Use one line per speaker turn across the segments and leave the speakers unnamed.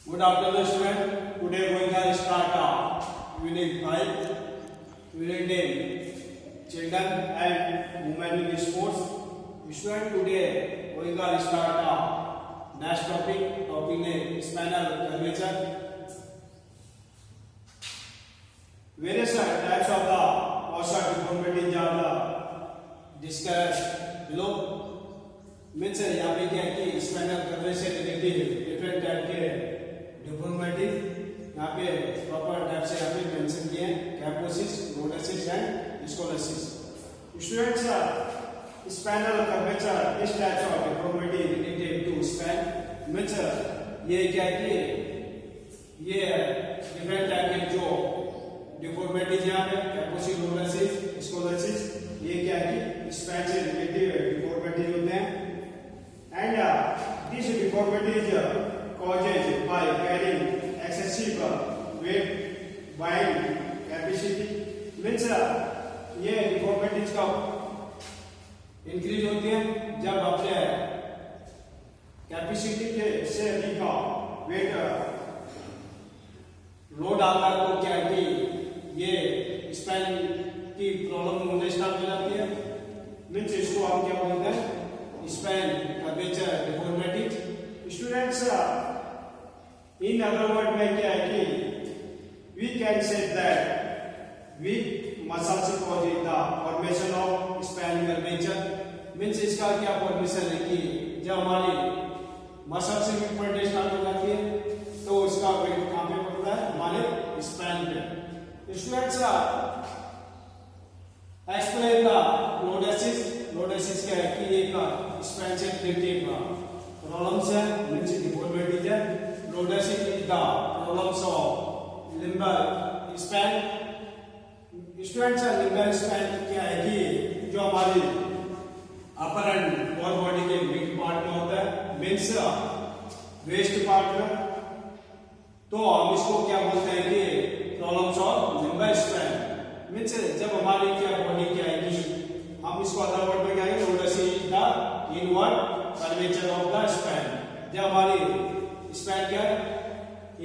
Good afternoon, student. Today we are going to start Unit 5, Unit 10, Children and Women in Sports. Student, today we are going to start next topic. Topic name spinal curvature. Various types of the posture deformities are discussed below. Means यहाँ पे क्या है कि spinal curvature से related different type के deformities यहाँ पे proper type से यहाँ पे मेंशन किए हैं kyphosis, lordosis and scoliosis. Students, spinal curvature इस type of deformity related to spine means ये क्या है कि ये डिफरेंट टाइप के जो डिफॉर्मिटीज यहाँ पे कैपोसिस, रोडेसिस, स्कोलेसिस ये क्या है कि स्पाइन से रिलेटेड डिफॉर्मिटीज होते हैं. And this deformity is caused by carrying excessive weight buying capacity. Means ये deformities का increase होती है जब अपने कैपेसिटी के से अधिक वेट लोड आता है तो क्या है कि ये स्पाइन की प्रॉब्लम होने स्टार्ट हो जाती है. मीन्स इसको हम क्या बोलते हैं spine curvature deformities. Students, in other word में क्या है कि we can say that weak muscles cause the formation of spine curvature. Means इसका क्या परमिशन है कि जब हमारी मसल से वीक पड़ने स्टार्ट हो जाती है तो उसका वेट कहाँ पे पड़ता है हमारे स्पाइन पे. Students, explain the lordosis. Lordosis क्या है कि एक स्पाइन से रिलेटेड प्रॉब्लम्स है मींस डिफॉर्मिटीज है. Lordosis is the problems of lumbar spine. Students, lumbar spine क्या है कि जो हमारी अपर एंड लोअर बॉडी के मिड पार्ट में होता है मींस वेस्ट पार्ट में, तो हम इसको क्या बोलते हैं कि problems of lumbar spine. Means जब हमारी क्या बॉडी क्या है कि हम इसको अदर वर्ड में क्या है lordosis is the inward curvature of the spine. जब हमारी स्पाइन क्या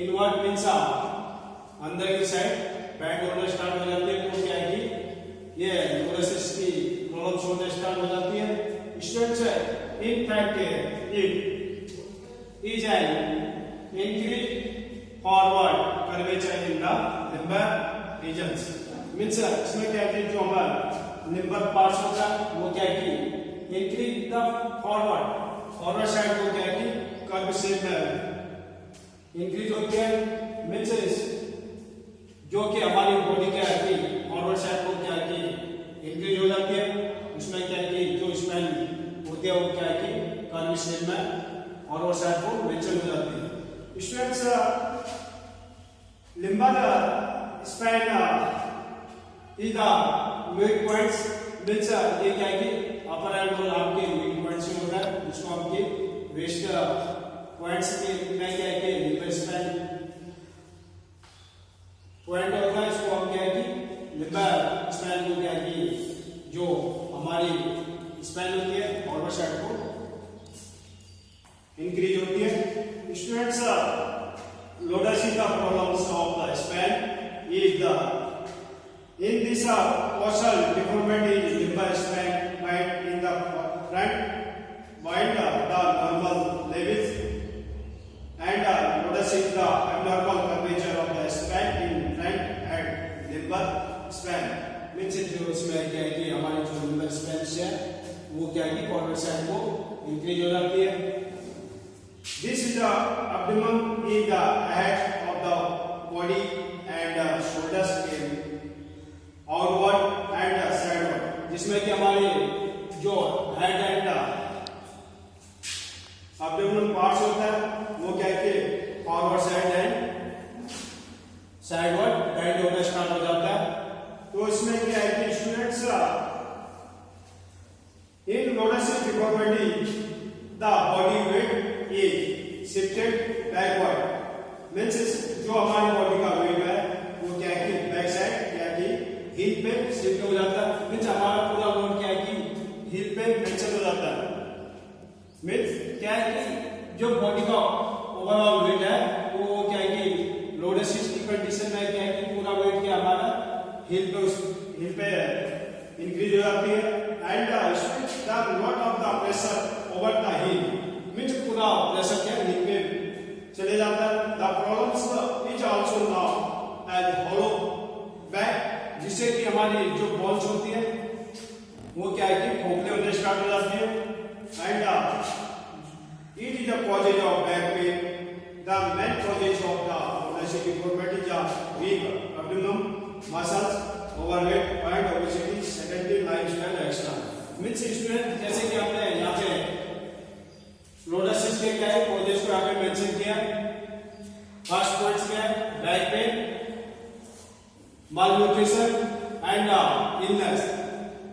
इनवर्ड मींस अंदर की साइड बैंड होना स्टार्ट हो जाती है तो क्या है कि ये lordosis की प्रॉब्लम्स होना स्टार्ट हो जाती है. Students, in fact it is an increase forward curvature in the lumbar regions. Means इसमें क्या है कि जो हमारा लिम्बर पार्ट्स होता है वो क्या है कि इंक्रीज द फॉरवर्ड साइड को क्या है कि कर्व शेप में इंक्रीज होती है. मींस जो कि हमारी बॉडी क्या है कि फॉरवर्ड साइड को क्या है कि इंक्रीज हो जाती है. उसमें क्या है कि जो स्पाइन होती है वो क्या है कि कर्व शेप में फॉरवर्ड साइड को मेंशन हो जाती है. Students, limber spine is the mid points. Means ये क्या है कि अपर एंड लोअर आपके मिड पॉइंट्स में होता है जिसको आपके वेस्ट पॉइंट्स के में क्या है कि लिम्बर स्पाइन पॉइंट होता है. इसको हम क्या है कि लिम्बर स्पाइन को क्या है कि जो हमारी स्पाइन होती है फॉरवर्ड साइड को इंक्रीज होती है. Students, lordosis the problems of the spine is the in this partial deformity in lumbar spine might in the front wind the normal levels and lordosis the abnormal curvature of the spine in front and lumbar spine. Means जो इसमें क्या है कि हमारी जो lumbar spine है वो क्या है कि फॉरवर्ड साइड को इंक्रीज हो जाती है. This is the abdomen is the head of the body and shoulders in outward and sideward. जिसमें कि हमारे जो हेड एंड एब्डोमिनल पार्ट्स होता है वो क्या है कि forward side and sideward bend होना स्टार्ट हो जाता है. तो इसमें क्या है कि students, in lordosis deformity the body weight is shifted backward. Means जो हमारी बॉडी का वेट है वो क्या है कि बैक साइड हिल पे शिफ्ट हो जाता है. मींस हमारा पूरा लोड क्या है कि हिल पे मेंशन हो जाता है. मींस क्या है कि जो बॉडी का ओवरऑल वेट है वो कंडीशन में क्या है कि पूरा वेट क्या हमारा हिल पे इंक्रीज हो जाती है and the lot of the pressure over the hill means पूरा प्रेशर क्या हिल पे चले जाता है। The problems is also now as hollow back जिससे कि हमारी जो बोन्स होती है वो क्या है कि खोखले होने स्टार्ट हो जाती है and it is the causes of back pain. The main causes of the obesity deformity is weak abdomen muscles, overweight and obesity, sedentary lifestyle, etc. Means student जैसे कि हमने यहाँ पे लोडोसिस के क्या है कॉजेस को यहाँ पे मेंशन किया। फर्स्ट पॉइंट्स क्या है back pain, malnutrition and illness।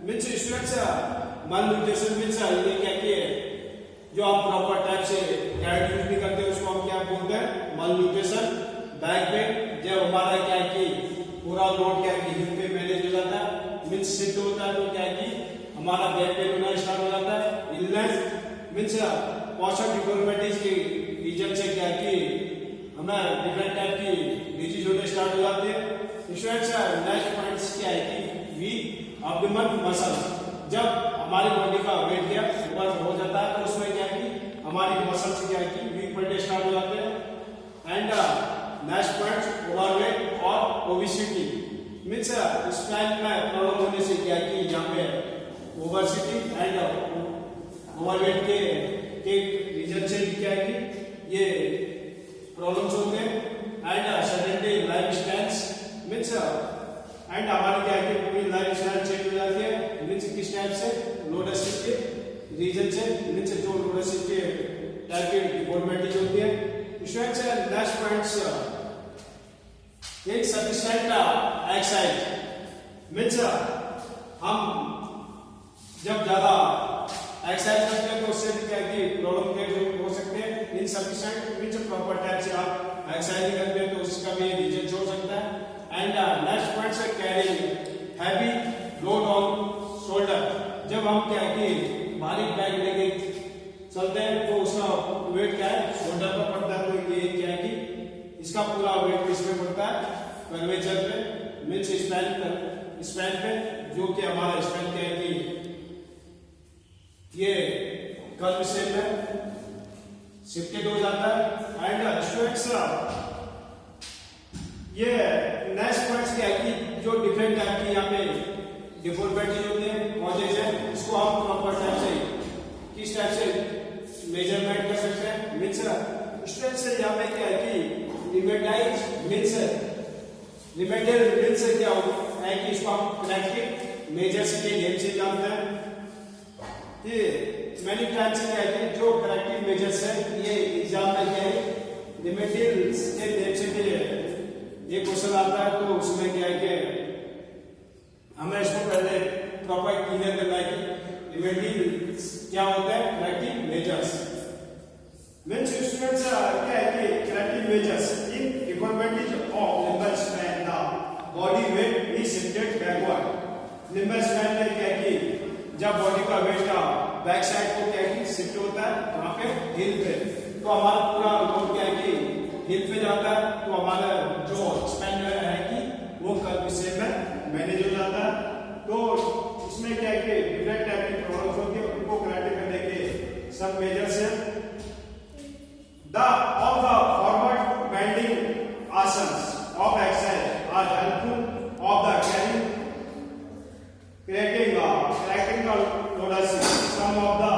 Means students malnutrition means ये क्या है जो आप प्रॉपर टाइप से डाइट यूज नहीं करते उसको हम क्या बोलते हैं malnutrition। बैक पेन जब हमारा क्या है कि पूरा लोड क्या है कि हिल पे मैनेज हो जाता है मींस शिफ्ट होता है तो क्या है कि हमारा बैक पेन होना स्टार्ट हो जाता है। इलनेस मींस पोस्चर डिफॉर्मिटीज के रीजन से क्या है कि हमें डिफरेंट टाइप की डिजीज होने स्टार्ट हो जाती है। स्टूडेंट्स नेक्स्ट पॉइंट्स क्या है कि वीक एब्डोमेन मसल्स जब हमारी बॉडी का वेट क्या ऊपर हो जाता है तो उसमें क्या है कि हमारी मसल्स क्या है कि वीक पड़ने स्टार्ट हो जाते हैं। एंड नेक्स्ट पॉइंट ओवरवेट और ओबेसिटी मींस स्पाइन में प्रॉब्लम होने से क्या है कि यहाँ पे ओबेसिटी एंड ओवरवेट के रीजन से भी क्या है कि ये प्रॉब्लम्स होते हैं। And sedentary lifestyle means and हमारी क्या है कि पूरी लाइफस्टाइल चेंज हो जाती है मींस किस टाइप से लोडोसिस के रीजन से मींस जो लोडोसिस के टाइप की डिफॉर्मिटीज होती है। स्टूडेंट्स नेक्स्ट पॉइंट्स एक सफिशिएंट एक्सरसाइज मींस हम जब ज्यादा एक्सरसाइज करते हैं तो उससे भी क्या है कि प्रॉब्लम क्रिएट हो सकते हैं। इनसफिशिएंट मींस प्रॉपर टाइप से आप एक्सरसाइज नहीं करते तो उसका भी रीजन हो सकता है। एंड नेक्स्ट पॉइंट से carry heavy load on shoulder जब हम क्या है कि भारी बैग लेके चलते हैं तो उसका वेट क्या है शोल्डर पर पड़ता है तो ये क्या है कि इसका पूरा वेट किसमें पड़ता है कर्वेचर पे मींस स्पैन पे जो कि हमारा स्पैन क्या है कि ये कर्व शेप में शिफ्टेड हो जाता है। एंड स्टूडेंट्स ये नेक्स्ट पॉइंट्स क्या है कि जो डिफरेंट टाइप की यहाँ पे डिफॉर्मिटीज होती है कॉजेज है इसको हम प्रॉपर टाइप से किस टाइप से मेजरमेंट कर सकते हैं। मींस स्टूडेंट से यहाँ पे क्या है कि रिमेडाइज मींस रिमेडियल मींस क्या है कि इसको हम कनेक्टिव मेजर्स के नेम से जानते हैं। ये मैनी टाइम्स क्या है कि जो कनेक्टिव मेजर्स है ये एग्जाम में क्या है रिमेडियल के नेम से ये क्वेश्चन आता है तो उसमें क्या है कि हमें इसको पहले प्रॉपर क्लियर करना है कि रिमेडियल क्या होता है करेक्टिव मेजर्स मींस स्टूडेंट्स क्या है कि corrective measures in deformities of lumbar spine the body weight is shifted backward. Lumbar spine में क्या है कि जब बॉडी का वेट का बैक साइड को क्या है कि शिफ्ट होता है वहां पे हिल पे तो हमारा पूरा लोड क्या है कि हिल पे जाता है तो हमारा जो स्पैन है कि वो कर्व शेप में मैनेज हो जाता है। तो इसमें क्या है कि डिफरेंट टाइप की प्रॉब्लम्स होती है उनको करेक्ट करने के सब मेजर्स हैं। The of the forward bending आसन्स of exercise are helpful of the correcting the lodosis some of the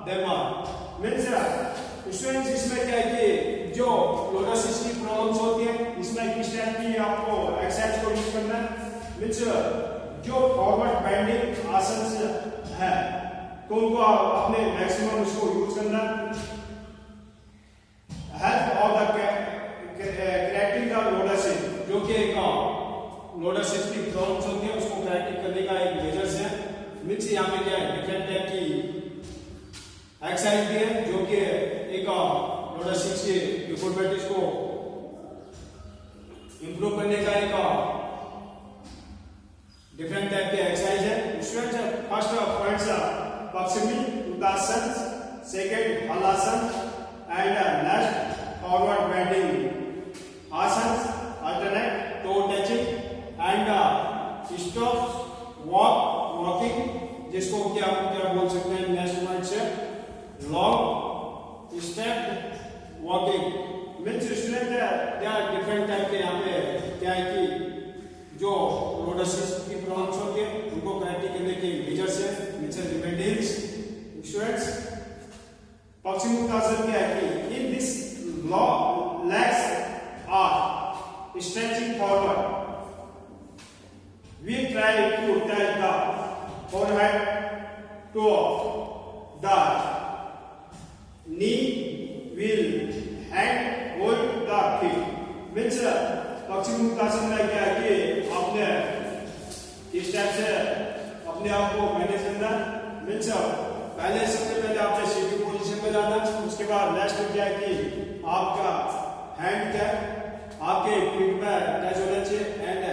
them are means students इसमें क्या है कि जो लोडोसिस की प्रॉब्लम्स होती है इसमें किस टाइप की आपको एक्सरसाइज को यूज करना है मींस जो फॉरवर्ड बेंडिंग आसन है तो उनको अपने मैक्सिमम उसको यूज करना help of the correcting the lordosis जो कि एक लोडोसिस की प्रॉब्लम्स होती है उसको करेक्ट करने का एक मेजर्स है मींस यहाँ पे क्या है डिफरेंट टाइप की एक्सरसाइज भी है जो कि एक लोडोसिस के डिफॉर्मिटीज को इंप्रूव करने का एक डिफरेंट टाइप के एक्सरसाइज है। Students first points paschimottanasana, second halasana and next forward bending asana, alternate walking means student they are different type के यहाँ पे क्या है कि जो लोडसिस की प्रॉब्लम्स होती है उनको करेक्ट करने के मेजर्स है मीन्स रिमेडीज स्टूडेंट्स पक्षिमुक्तासन क्या है कि in this legs are stretching forward we try to touch the forehead to the knee will hand hold the feet means पक्षिमुक्तासन में क्या है कि आपने इस टाइप से अपने आप को मैनेज करना मीन्स पहले सबसे पहले आपने सिटिंग पोजीशन में जाना उसके बाद नेक्स्ट क्या है कि आपका हैंड क्या आपके फीट पे टच होना चाहिए एंड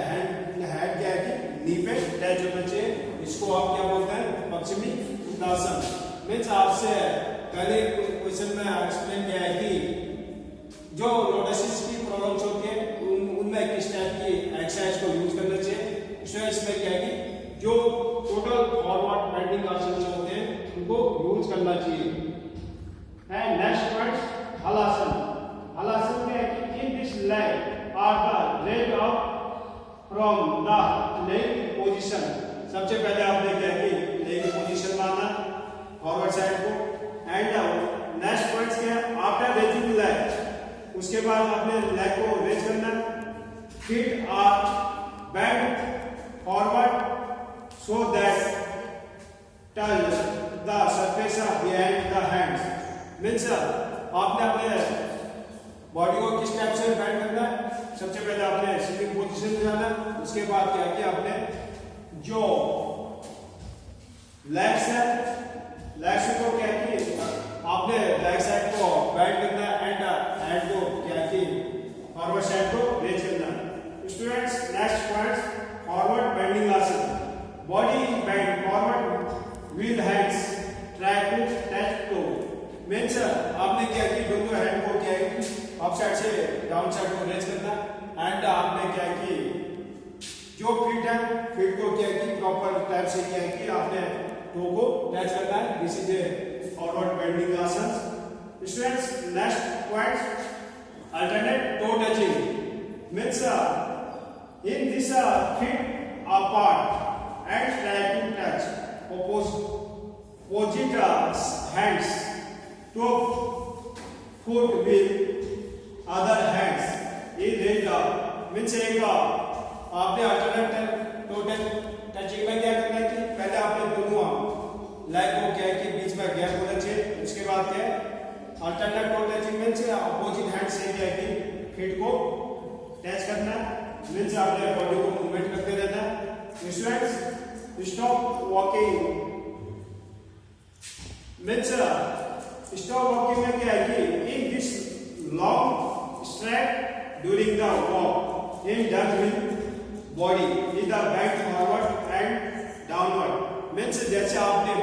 हैंड क्या है कि नी पे टच होना चाहिए इसको आप क्या बोलते हैं पश्चिमी उत्तासन मीन्स आपसे पहले क्वेश्चन में एक्सप्लेन किया है कि जो लोडसिस की प्रॉब्लम्स होती है उनमें किस टाइप की एक्सरसाइज को यूज करना चाहिए इसमें क्या है कि जो टोटल फॉरवर्ड बेंडिंग आसन जो होते हैं उनको यूज करना चाहिए and next point halasana halasana में है कि in this leg are the leg up from the leg position सबसे पहले आपने क्या कि लेग पोजीशन लाना फॉरवर्ड साइड को एंड नेक्स्ट पॉइंट क्या है आफ्टर रेजिंग लेग उसके बाद आपने लेग को रेज करना feet are bend forward so that touch the surface of behind the hands means आपने अपने बॉडी को किस टाइप से बेंड करना है सबसे पहले आपने सिटिंग पोजीशन में जाना उसके बाद क्या किया आपने जो लेग्स है लेग्स को क्या कि आपने लेग साइड को बेंड करना एंड हैंड को क्या कि फॉरवर्ड साइड को रेज करना students next point forward bending आसन body is bent forward with hands try to touch toe means आपने क्या कि दोनों हैंड को क्या है अप साइड से डाउन साइड को रेज करना एंड आपने क्या कि जो फीट है फीट को क्या कि प्रॉपर टाइप से क्या है कि आपने टो को टच करना है this is a forward bending asana students next point alternate toe touching means in this feet apart and try to touch opposite hands to foot with other hands in raise up means एक आपने alternate total touching में क्या करना है कि पहले आपने दोनों लेग को क्या है कि बीच में गैप होना चाहिए उसके बाद क्या है alternate toe touching means opposite hand से क्या है कि फीट को टच करना मींस आपने बॉडी को मूवमेंट करते रहना students stop walking means stop walking में क्या है कि in this long stretch during the walk in done with body is the bend forward and downward means जैसे आपने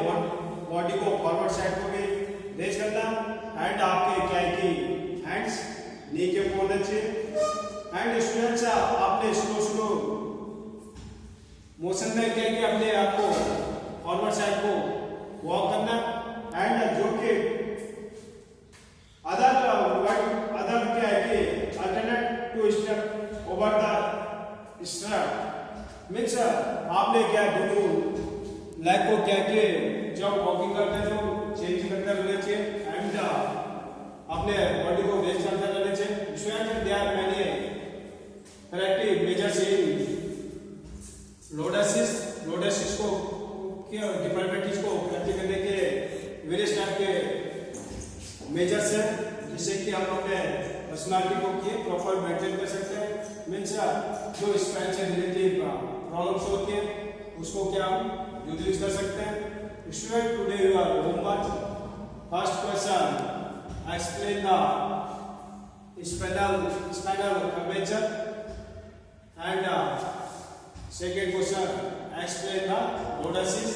बॉडी को फॉरवर्ड साइड को भी रेज करना एंड आपके क्या है कि हैंड्स नी के ऊपर होना चाहिए एंड स्टूडेंट्स आपने स्लो मोशन में क्या कि अपने आप को फॉरवर्ड साइड को वॉक करना एंड जो कि अदर क्या है कि alternate to step over the strut means आपने क्या दोनों लेग को क्या कि जब वॉकिंग करते हैं तो चेंज करते रहना चाहिए एंड अपने बॉडी को रेस्ट करते रहना चाहिए students they are many corrective measures in lordosis को क्या डिफरेंट को करेक्ट करने के वेरियस टाइप के मेजर्स हैं जिससे कि हम अपने पर्सनालिटी को किए प्रॉपर मेंटेन कर सकते हैं मींस जो स्पाइन से रिलेटेड प्रॉब्लम्स होती हैं उसको क्या हम यूज कर सकते हैं student today you are homework first question explain the spinal curvature and second question explain the lordosis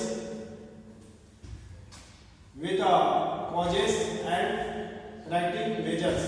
with causes and corrective measures